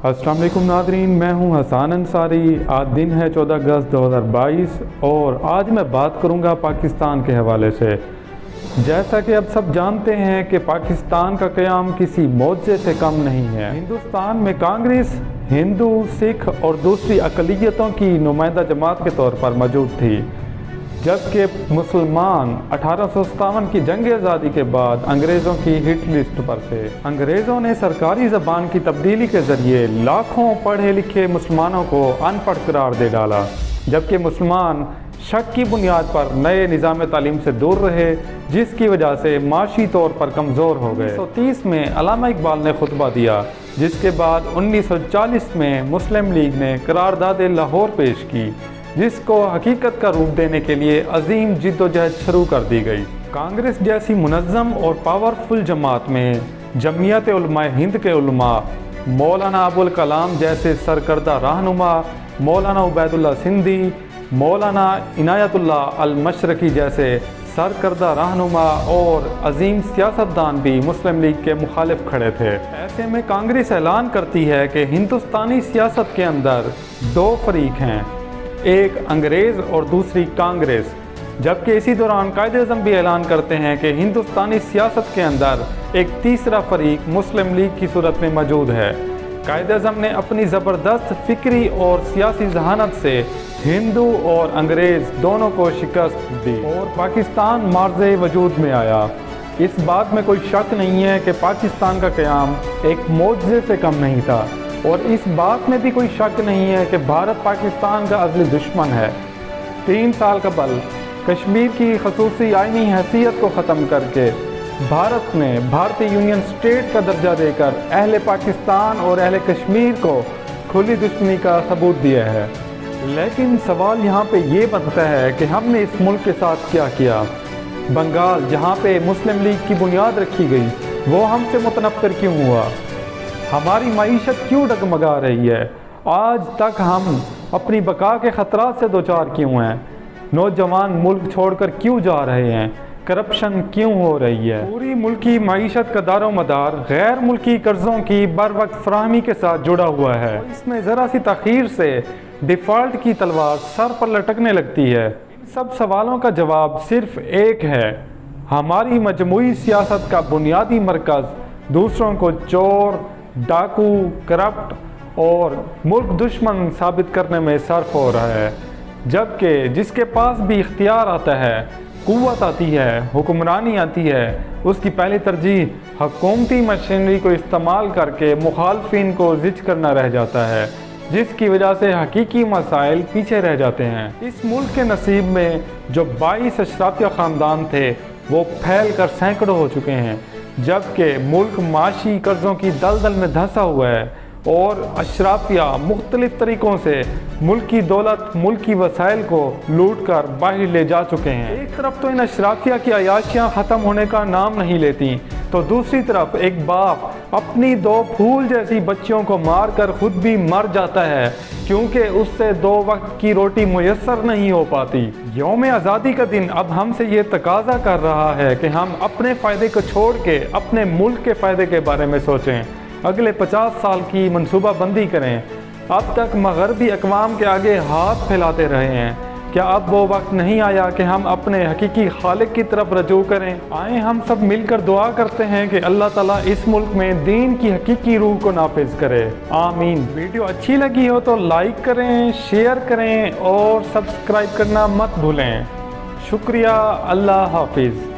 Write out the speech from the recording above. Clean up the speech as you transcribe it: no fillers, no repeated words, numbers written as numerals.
अस्सलाम वालेकुम नादरीन, मैं हूं हसान अंसारी। आज दिन है 14 अगस्त 2022 और आज मैं बात करूंगा पाकिस्तान के हवाले से। जैसा कि अब सब जानते हैं कि पाकिस्तान का क़याम किसी मौजे से कम नहीं है। हिंदुस्तान में कांग्रेस हिंदू, सिख और दूसरी अक़लियतों की नुमाइंदा जमात के तौर पर मौजूद थी, जबकि मुसलमान 1857 की जंग आज़ादी के बाद अंग्रेज़ों की हिट लिस्ट पर थे। अंग्रेज़ों ने सरकारी ज़बान की तब्दीली के ज़रिए लाखों पढ़े लिखे मुसलमानों को अनपढ़ करार दे डाला, जबकि मुसलमान शक की बुनियाद पर नए निज़ाम तालीम से दूर रहे, जिसकी वजह से माशी तौर पर कमज़ोर हो गए। 1930 में अल्लामा इकबाल ने खुतबा दिया, जिसके बाद 1940 में मुस्लिम लीग ने करारदाद लाहौर पेश की, जिसको हकीकत का रूप देने के लिए अजीम जिद्दोजहद शुरू कर दी गई। कांग्रेस जैसी मुनज़्ज़म और पावरफुल जमात में जमीयत उलमा हिंद के उलमा, मौलाना अबुल कलाम जैसे सरकर्दा रहनुमा, मौलाना उबैदुल्ला सिंधी, मौलाना इनायतुल्लाह अल मशरकी जैसे सरकर्दा रहनुमा और अजीम सियासतदान भी मुस्लिम लीग के मुखालिफ खड़े थे। ऐसे में कांग्रेस ऐलान करती है कि हिंदुस्तानी सियासत के अंदर दो फरीक हैं, एक अंग्रेज़ और दूसरी कांग्रेस, जबकि इसी दौरान कायद-ए-आज़म भी ऐलान करते हैं कि हिंदुस्तानी सियासत के अंदर एक तीसरा फरीक मुस्लिम लीग की सूरत में मौजूद है। कायद-ए-आज़म ने अपनी ज़बरदस्त फ़िक्री और सियासी जहानत से हिंदू और अंग्रेज़ दोनों को शिकस्त दी और पाकिस्तान मार्ज़े वजूद में आया। इस बात में कोई शक नहीं है कि पाकिस्तान का क़याम एक मौजज़े से कम नहीं था, और इस बात में भी कोई शक नहीं है कि भारत पाकिस्तान का अज़ली दुश्मन है। 3 साल कबल कश्मीर की खसूसी आइनी हैसियत को ख़त्म करके भारत ने भारतीय यूनियन स्टेट का दर्जा देकर अहले पाकिस्तान और अहले कश्मीर को खुली दुश्मनी का सबूत दिया है। लेकिन सवाल यहाँ पे ये बनता है कि हमने इस मुल्क के साथ क्या किया। बंगाल, जहाँ पे मुस्लिम लीग की बुनियाद रखी गई, वो हमसे मुतनफ़िर क्यों हुआ? हमारी मईशत क्यों डगमगा रही है? आज तक हम अपनी बका के ख़तरात से दोचार क्यों हैं? नौजवान मुल्क छोड़कर क्यों जा रहे हैं? करप्शन क्यों हो रही है? पूरी मुल्की मईशत का दारो मदार गैर मुल्की कर्ज़ों की बर वक्त फराहमी के साथ जुड़ा हुआ है। इसमें ज़रा सी तख़ीर से डिफ़ॉल्ट की तलवार सर पर लटकने लगती है। इन सब सवालों का जवाब सिर्फ़ एक है, हमारी मजमूई सियासत का बुनियादी मरकज़ दूसरों को चोर, डाकू, करप्ट और मुल्क दुश्मन साबित करने में सर्फ हो रहा है, जबकि जिसके पास भी इख्तियार आता है, कुव्वत आती है, हुक्मरानी आती है, उसकी पहली तरजीह हुकूमती मशीनरी को इस्तेमाल करके मुखालफिन को ज़िच करना रह जाता है, जिसकी वजह से हकीकी मसाइल पीछे रह जाते हैं। इस मुल्क के नसीब में जो 22 अशराफिया ख़ानदान थे, वो फैल कर सैकड़ों हो चुके हैं, जबकि मुल्क माशी कर्ज़ों की दलदल में धंसा हुआ है और अशराफिया मुख्तलिफ तरीक़ों से मुल्क की दौलत, मुल्क की वसाइल को लूट कर बाहर ले जा चुके हैं। एक तरफ तो इन अशराफिया की अयाशियाँ ख़त्म होने का नाम नहीं लेती, तो दूसरी तरफ एक बाप अपनी 2 फूल जैसी बच्चियों को मार कर ख़ुद भी मर जाता है, क्योंकि उससे 2 वक्त की रोटी मुयस्सर नहीं हो पाती। यौम आज़ादी का दिन अब हमसे ये तकाजा कर रहा है कि हम अपने फ़ायदे को छोड़ के अपने मुल्क के फ़ायदे के बारे में सोचें, अगले 50 साल की मनसूबा बंदी करें। अब तक मगरबी अक़वाम के आगे हाथ फैलाते रहे हैं, क्या अब वो वक्त नहीं आया कि हम अपने हकीकी खालिक की तरफ रजू करें? आए हम सब मिलकर दुआ करते हैं कि अल्लाह ताला इस मुल्क में दीन की हकीकी रूह को नाफिज करे, आमीन। वीडियो अच्छी लगी हो तो लाइक करें, शेयर करें और सब्सक्राइब करना मत भूलें। शुक्रिया, अल्लाह हाफिज़।